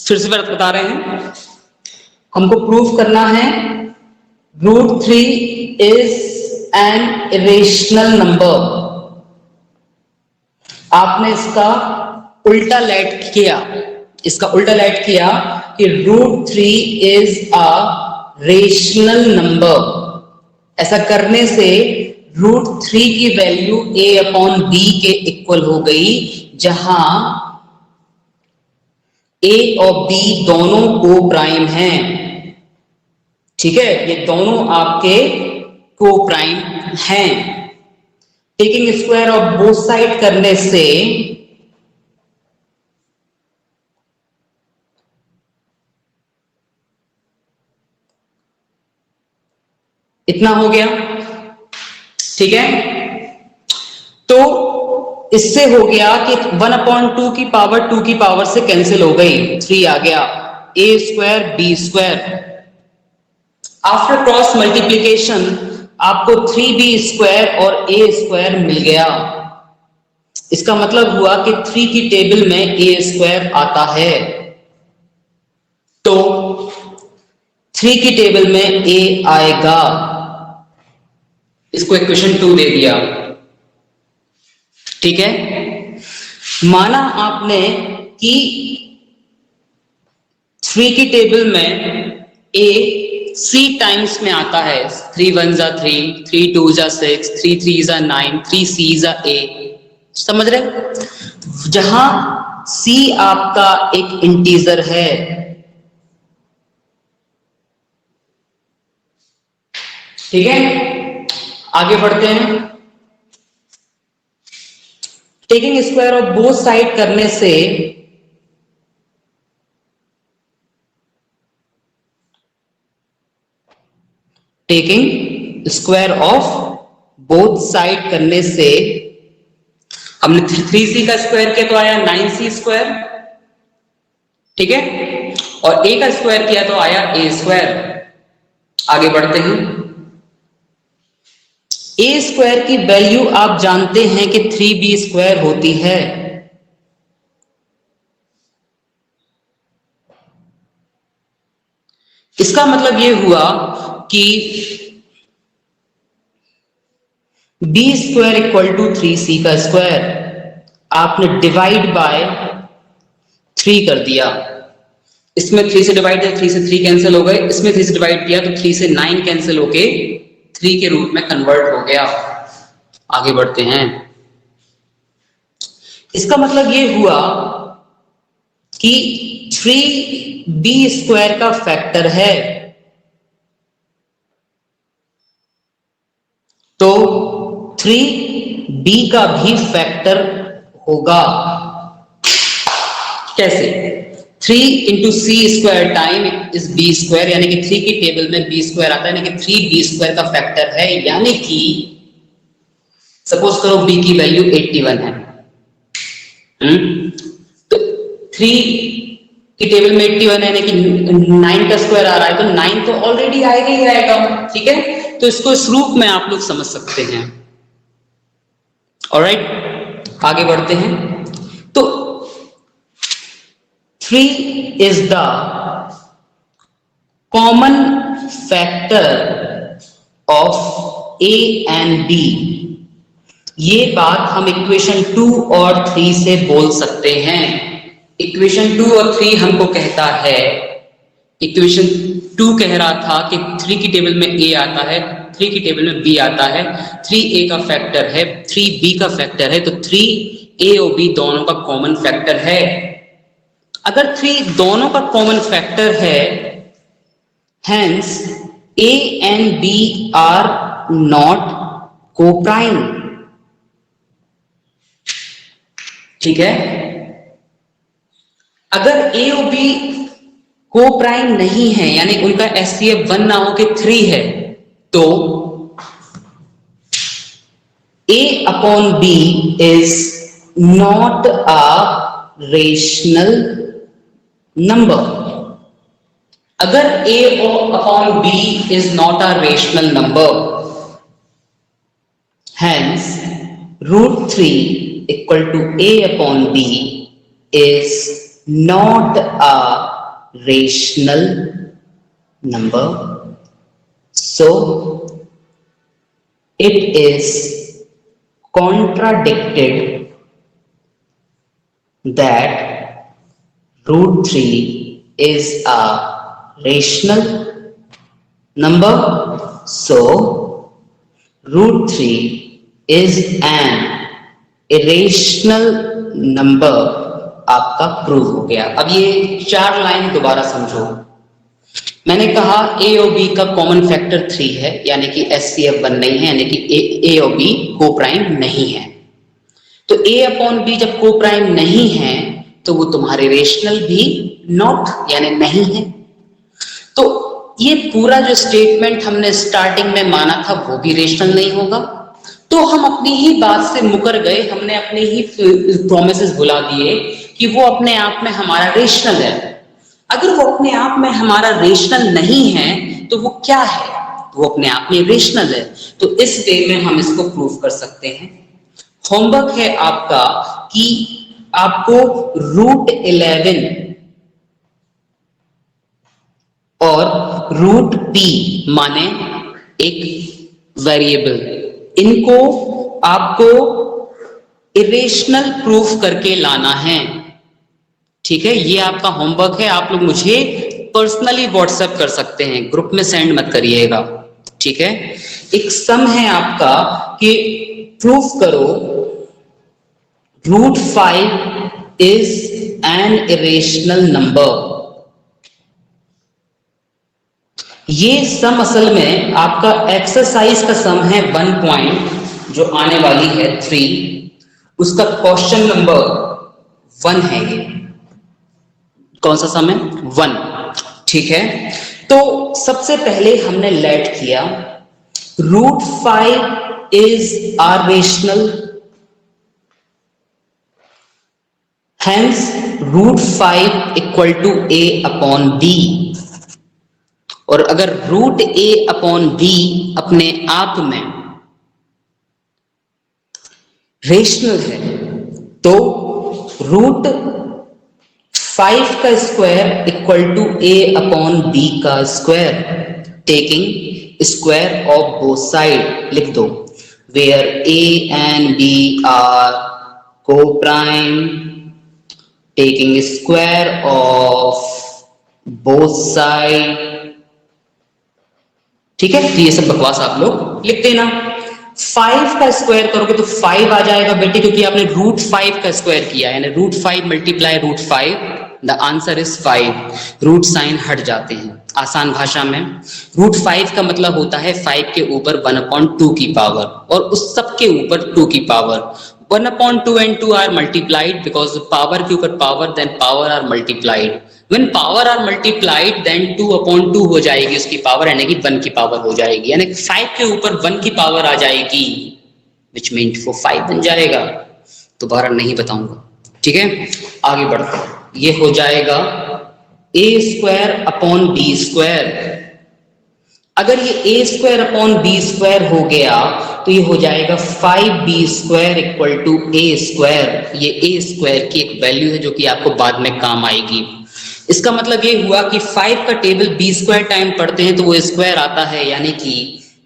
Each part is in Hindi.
फिर से बता रहे हैं, हमको प्रूव करना है √3 इज एन इरेशनल नंबर। आपने इसका उल्टा लेट किया, इसका उल्टा लेट किया कि √3 इज अ रेशनल नंबर। ऐसा करने से √3 की वैल्यू a/b के इक्वल हो गई, जहां a और b दोनों को प्राइम हैं। ठीक है, ये दोनों आपके को प्राइम हैं। Taking square of both side करने से इतना हो गया। ठीक है, तो इससे हो गया कि 1/2 की पावर 2 की पावर से कैंसिल हो गई, 3 आ गया, a² b²। After cross multiplication आपको 3b² और a² मिल गया। इसका मतलब हुआ कि 3 की टेबल में a² आता है, तो 3 की टेबल में a आएगा। इसको इक्वेशन 2 दे दिया। ठीक है, माना आपने कि 3 की टेबल में a 3 टाइम्स में आता है, 3 1 जा 3, 3 2 जा 6, 3 3 जा 9, 3 c जा a। समझ रहे? जहां c आपका एक इंटीजर है, ठीक है, आगे बढ़ते हैं। Taking square of both side करने से taking square of both side करने से हमने 3c का स्क्वायर किया तो आया 9c²। ठीक है, और a का स्क्वायर किया तो आया a²। आगे बढ़ते हैं। a² की वैल्यू आप जानते हैं कि 3b² होती है। इसका मतलब यह हुआ कि b² = 3c का स्क्वायर आपने डिवाइड बाय 3 कर दिया। इसमें 3 से डिवाइड किया, 3 से 3 कैंसिल हो गए, इसमें 3 से डिवाइड किया तो 3 से 9 कैंसिल होके 3 के रूप में कन्वर्ट हो गया। आगे बढ़ते हैं। इसका मतलब यह हुआ कि 3b² का फैक्टर है, तो 3b का भी फैक्टर होगा। कैसे? 3 × c² टाइम इज b², यानी कि 3 की टेबल में b² आता है, यानी कि 3b² का फैक्टर है। यानी कि सपोज करो b की वैल्यू 81 है, तो 3 की टेबल में 81 है, यानी कि 9 का स्क्वायर आ रहा है, तो 9 तो ऑलरेडी आएगा ही आएगा। ठीक है, तो इसको इस रूप में आप लोग समझ सकते हैं। ऑलराइट, आगे बढ़ते हैं। तो 3 is the common factor of a and b। ये बात हम इक्वेशन 2 और 3 से बोल सकते हैं। इक्वेशन 2 और 3 हमको कहता है, इक्वेशन 2 कह रहा था कि 3 की टेबल में a आता है, 3 की टेबल में b आता है, 3a का फैक्टर है, 3b का फैक्टर है, तो 3a और b दोनों का कॉमन फैक्टर है। अगर 3 दोनों का कॉमन फैक्टर है, hence a and b are not coprime. ठीक है, अगर a और b कोप्राइम नहीं है, यानी उनका SCF 1 ना हो के 3 है, तो a/b is not a rational number. अगर a/b is not a rational number, hence √3 = a/b is not a rational number, so it is contradicted that root 3 is a rational number, so root 3 is an irrational number आपका प्रूव हो गया। अब ये 4 लाइन दोबारा समझो। मैंने कहा ए और बी का कॉमन फैक्टर 3 है, यानी कि HCF 1 नहीं है, यानी कि ए और बी को प्राइम नहीं है। तो a अपॉन बी जब को प्राइम नहीं है तो वो तुम्हारे रेशनल भी नॉट यानी नहीं है। तो ये पूरा जो स्टेटमेंट हमने स्टार्टिंग में माना था वो भी रेशनल नहीं होगा। तो हम अपनी ही बात से मुकर गए, हमने अपने ही प्रोमिसेस भुला दिए कि वो अपने आप में हमारा रेशनल है। अगर वो अपने आप में हमारा रेशनल नहीं है तो वो क्या है? वो अपने आप में रेशनल है। तो इस वे में हम इसको प्रूव कर सकते हैं। होमवर्क है आपका कि आपको रूट 11 और रूट पी माने एक वेरिएबल, इनको आपको इरेशनल प्रूफ करके लाना है। ठीक है, ये आपका होमवर्क है। आप लोग मुझे पर्सनली व्हाट्सएप कर सकते हैं, ग्रुप में सेंड मत करिएगा। ठीक है, एक सम है आपका कि प्रूफ करो root 5 is an irrational number. ये सम असल में आपका एक्सरसाइज का सम है 1 पॉइंट जो आने वाली है 3, उसका क्वेश्चन नंबर 1 है। ये कौन सा सम है? 1। ठीक है, तो सबसे पहले हमने लेट किया root 5 is irrational, hence root 5 equal to a upon B. और अगर रूट a अपॉन बी अपने आप में रेशनल है तो रूट 5 का square equal to a upon b का square, taking square of both side लिख दो, where a and b are coprime, taking square of both side. ठीक है, तो ये सब बकवास आप लोग लिख देना। 5 का स्क्वायर करोगे तो 5 आ जाएगा बेटे, क्योंकि आपने रूट 5 का स्क्वायर किया है, यानी root 5 multiply root 5, the answer is 5। Root sign हट जाते हैं। आसान भाषा में रूट 5 का मतलब होता है 5 के ऊपर 1/2 की पावर, और उस सब के ऊपर 2 की power. 1/2 and 2 are multiplied because power के ऊपर power, then power are multiplied. When power are multiplied, then 2/2 हो जाएगी उसकी पावर, यानी कि 1 की पावर हो जाएगी, यानी 5 के ऊपर 1 की पावर आ जाएगी, which means वो 5 बन जाएगा। दोबारा नहीं बताऊंगा। ठीक है, आगे बढ़ते हैं। ये हो जाएगा a square upon B square. अगर ये a square upon B square हो गया तो ये हो जाएगा 5b square equal to a square. ये a स्क्वायर की एक वैल्यू है जो कि आपको बाद में काम आएगी। इसका मतलब ये हुआ कि 5 का टेबल b स्क्वायर टाइम पढ़ते हैं तो वो स्क्वायर आता है, यानी कि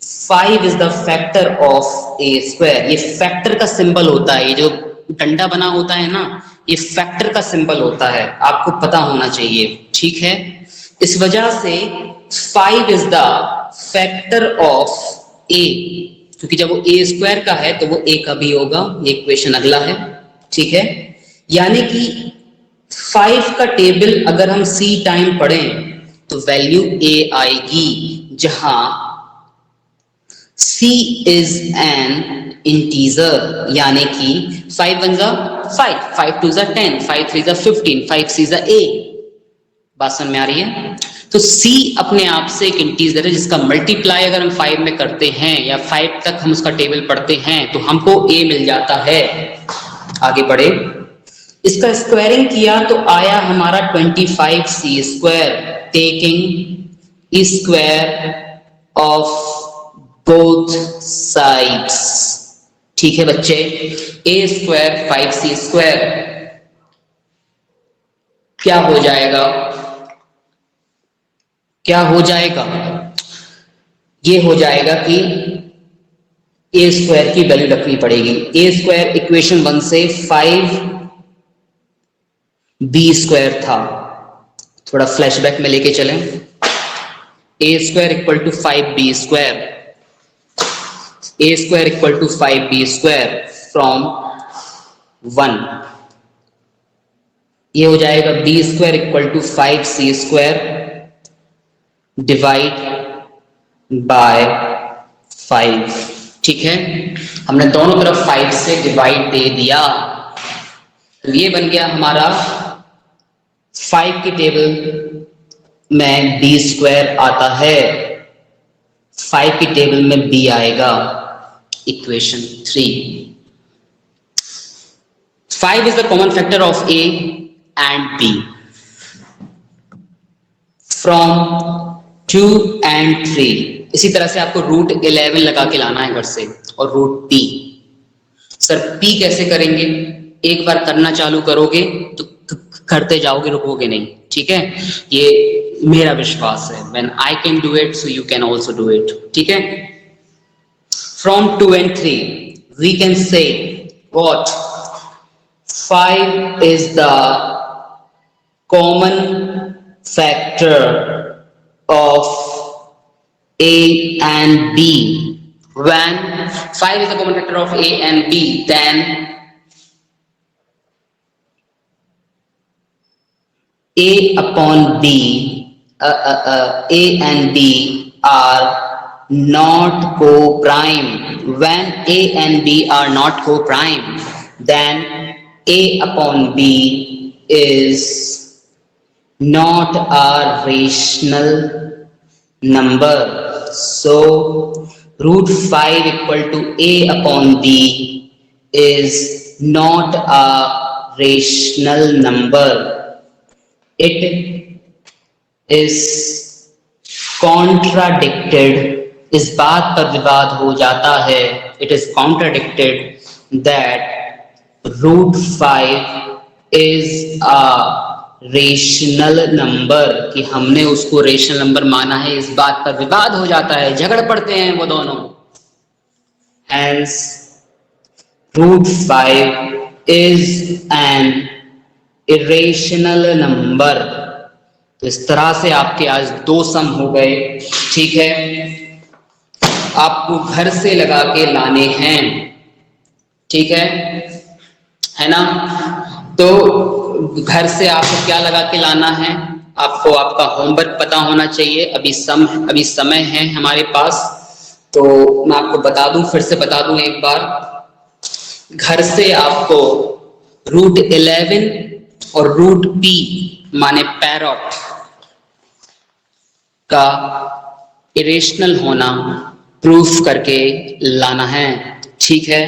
5 is the factor of a square. ये फैक्टर का सिंबल होता है, ये जो डंडा बना होता है ना, ये फैक्टर का सिंबल होता है, आपको पता होना चाहिए। ठीक है, इस वजह से 5 is the factor of a, क्योंकि जब वो a स्क्वायर का है तो वो a का भी होगा। ये इक्वेशन अगला है। ठीक है, यानी कि 5 का टेबल अगर हम c टाइम पढ़ें तो वैल्यू a आएगी, जहां c इज एन इंटीजर, यानी कि 5 1 जा 5, 5 2 जा 10, 5 3 जा 15, 5 6 जा 8। बात समझ में आ रही है? तो c अपने आप से एक इंटीजर है जिसका मल्टीप्लाई अगर हम 5 में करते हैं या 5 तक हम उसका टेबल पढ़ते हैं तो हमको a मिल जाता है। आगे बढ़े, इसका स्क्वायरिंग किया तो आया हमारा 25c square, taking square of both sides. ठीक है बच्चे, a स्क्वायर 5c स्क्वायर क्या हो जाएगा? क्या हो जाएगा, ये हो जाएगा कि ए स्क्वायर की वैल्यू रखनी पड़ेगी। ए स्क्वायर इक्वेशन 1 से 5b स्क्वायर था, थोड़ा फ्लैशबैक में लेके चलें। A square equal to 5b square, a square equal to 5b square from 1, ये हो जाएगा b square equal to 5c square divide by 5। ठीक है, हमने दोनों तरफ 5 से डिवाइड दे दिया, तो ये बन गया हमारा 5 की टेबल में बी स्क्वायर आता है, 5 की टेबल में बी आएगा। Equation 3, 5 is the common factor of A and B from 2 and 3। इसी तरह से आपको रूट 11 लगा के लाना है घर से, और रूट P। सर P कैसे करेंगे, एक बार करना चालू करोगे तो करते जाओगे, रुकोगे नहीं। ठीक है, ये मेरा विश्वास है। When I can do it, so you can also do it। ठीक है, from 2 and 3 we can say what 5 is the common factor of A and B। When 5 is the common factor of A and B, then A upon B, A and B are not co-prime। When A and B are not co-prime, then A upon B is not a rational number। So root 5 equal to A upon B is not a rational number। It is contradicted, इस बात पर विवाद हो जाता है, it is contradicted that root 5 is a rational number, कि हमने उसको रेशनल नंबर माना है, इस बात पर विवाद हो जाता है, झगड़ पड़ते हैं वो दोनों। Hence root 5 is an irrational number। तो इस तरह से आपके आज 2 सम हो गए। ठीक है, आपको घर से लगा के लाने हैं। ठीक है ना, तो घर से आपको क्या लगा के लाना है, आपको आपका होमवर्क पता होना चाहिए। अभी समय है हमारे पास, तो मैं आपको बता दूं, फिर से बता दूं एक बार। घर से आपको रूट 11 और रूट P माने पैरॉट का इरेशनल होना प्रूफ करके लाना है। ठीक है,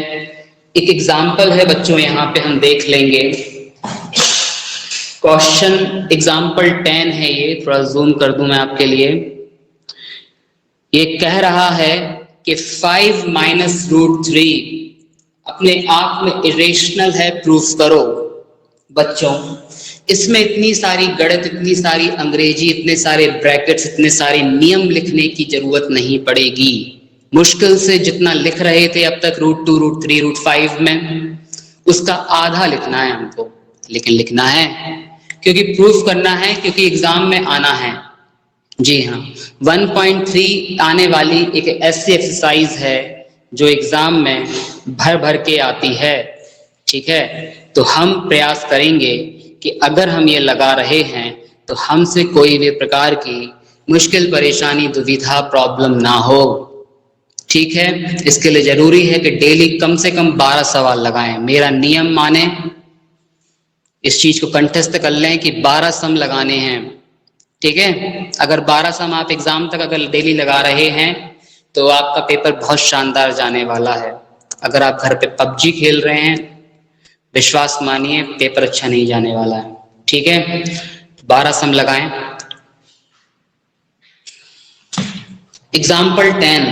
एक एग्जाम्पल है बच्चों, यहाँ पे हम देख लेंगे। क्वेश्चन एग्जाम्पल 10 है, ये थोड़ा जूम कर दूं मैं आपके लिए। ये कह रहा है कि 5 माइनस रूट 3 अपने आप में इरेशनल है, प्रूफ करो। बच्चों इसमें इतनी सारी गणित, इतनी सारी अंग्रेजी, इतने सारे ब्रैकेट्स, इतने सारे नियम लिखने की जरूरत नहीं पड़ेगी। मुश्किल से जितना लिख रहे थे अब तक रूट 2, रूट 3, रूट 5 में, उसका आधा लिखना है हमको, लेकिन लिखना है क्योंकि प्रूफ करना है, क्योंकि एग्जाम में आना है। जी हाँ, 1.3 आने वाली एक ऐसी एक्सरसाइज है जो एग्जाम में भर भर के आती है। ठीक है, तो हम प्रयास करेंगे कि अगर हम ये लगा रहे हैं तो हमसे कोई भी प्रकार की मुश्किल, परेशानी, दुविधा, प्रॉब्लम ना हो। ठीक है, इसके लिए जरूरी है कि डेली कम से कम 12 सवाल लगाएं। मेरा नियम माने, इस चीज को कंठस्थ कर लें कि 12 सम लगाने हैं। ठीक है, अगर 12 सम आप एग्जाम तक अगर डेली लगा रहे हैं तो आपका पेपर बहुत शानदार जाने वाला है। अगर आप घर पे पबजी खेल रहे हैं, विश्वास मानिए पेपर अच्छा नहीं जाने वाला है। ठीक है, 12 सम लगाएं। एग्जाम्पल 10,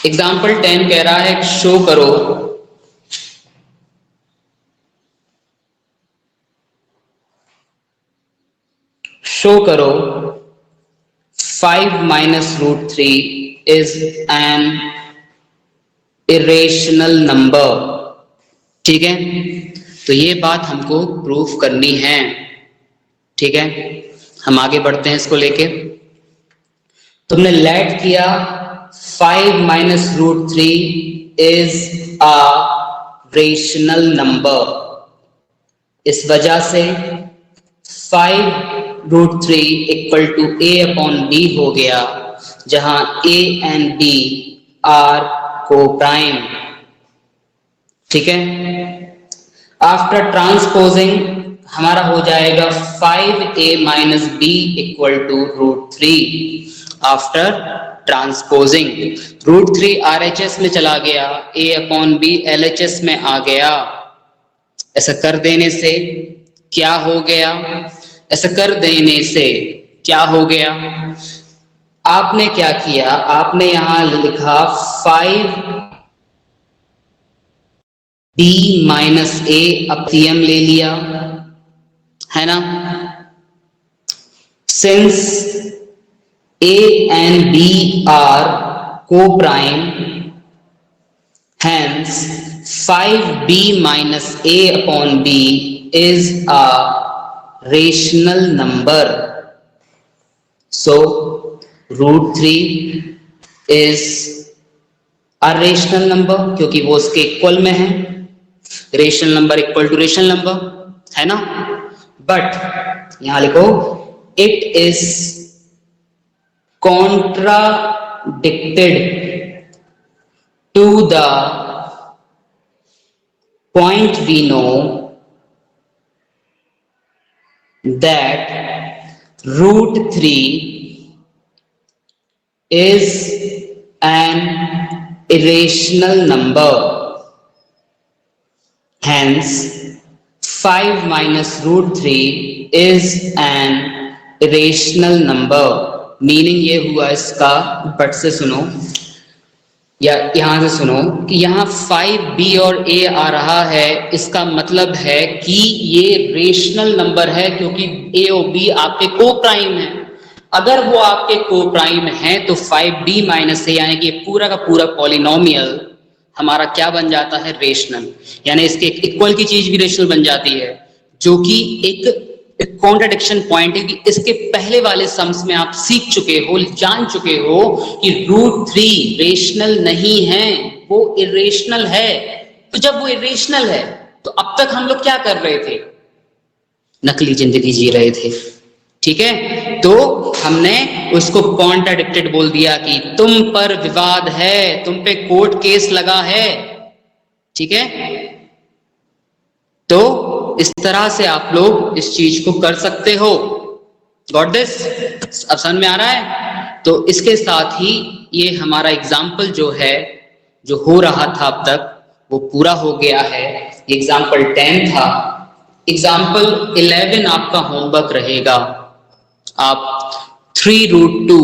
एग्जाम्पल 10 कह रहा है शो करो . . . . . . . . . . . . . . . . . . . . . . . . . . . . . . . . . . . . . . . . . . . . . . . . . . . . . . . . . . शो करो 5 minus root 3 is an irrational number. ठीक है, तो ये बात हमको प्रूफ करनी है। ठीक है, हम आगे बढ़ते हैं इसको लेके। तुमने लेट किया 5 minus root 3 is a rational number. इस वजह से 5 root 3 equal to a upon b हो गया, जहां a and b are coprime. ठीक है, आफ्टर ट्रांसपोजिंग हमारा हो जाएगा 5a minus b equal to root 3। After transposing root 3 RHS में चला गया, a अपॉन b LHS में आ गया। ऐसा कर देने से क्या हो गया? ऐसा कर देने से क्या हो गया? आपने क्या किया, आपने यहां लिखा 5b माइनस a अपसीएम ले लिया, है ना। Since a and b are co-prime, hence 5b minus a upon b is a rational number. So root 3 is a rational number क्योंकि वो उसके इक्वल में है। Rational number equal to rational number, है ना। बट यहां लिखो it is contradicted to the point we know that root 3 is an irrational number, hence 5 minus root 3 is an irrational number। Meaning ये हुआ इसका, बट से सुनो या यहां से सुनो कि यहां 5b और a आ रहा है, इसका मतलब है कि ये रेशनल नंबर है क्योंकि a और b आपके को प्राइम है। अगर वो आपके को प्राइम है तो 5b माइनस a यानी कि पूरा का पूरा पॉलिनोमियल हमारा क्या बन जाता है? रेशनल। यानी इसके इक्वल की चीज भी रेशनल बन जाती है, जो कि एक कॉन्ट्राडिक्शन पॉइंट है कि इसके पहले वाले सम्स में आप सीख चुके हो, जान चुके हो कि रूट 3 रेशनल नहीं है, वो इरेशनल है। तो जब वो इरेशनल है तो अब तक हम लोग क्या कर रहे थे? नकली जिंदगी जी रहे थे। ठीक है, तो हमने उसको कॉन्ट्राडिक्टेड बोल दिया कि तुम पर विवाद है, तुम पे कोर्ट केस लगा है। ठीक है, तो इस तरह से आप लोग इस चीज को कर सकते हो। Got this? अब समझ में आ रहा है? तो इसके साथ ही ये हमारा एग्जाम्पल जो है, जो हो रहा था अब तक, वो पूरा हो गया है। एग्जाम्पल 10 था। एग्जाम्पल 11 आपका होमवर्क रहेगा। आप 3 रूट 2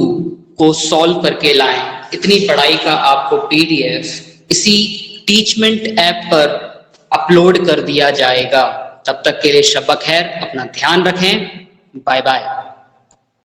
को सॉल्व करके लाएं। इतनी पढ़ाई का आपको PDF इसी टीचमेंट ऐप पर अपलोड कर दिया जाएगा। तब तक के लिए शब्बा खैर, अपना ध्यान रखें। Bye bye.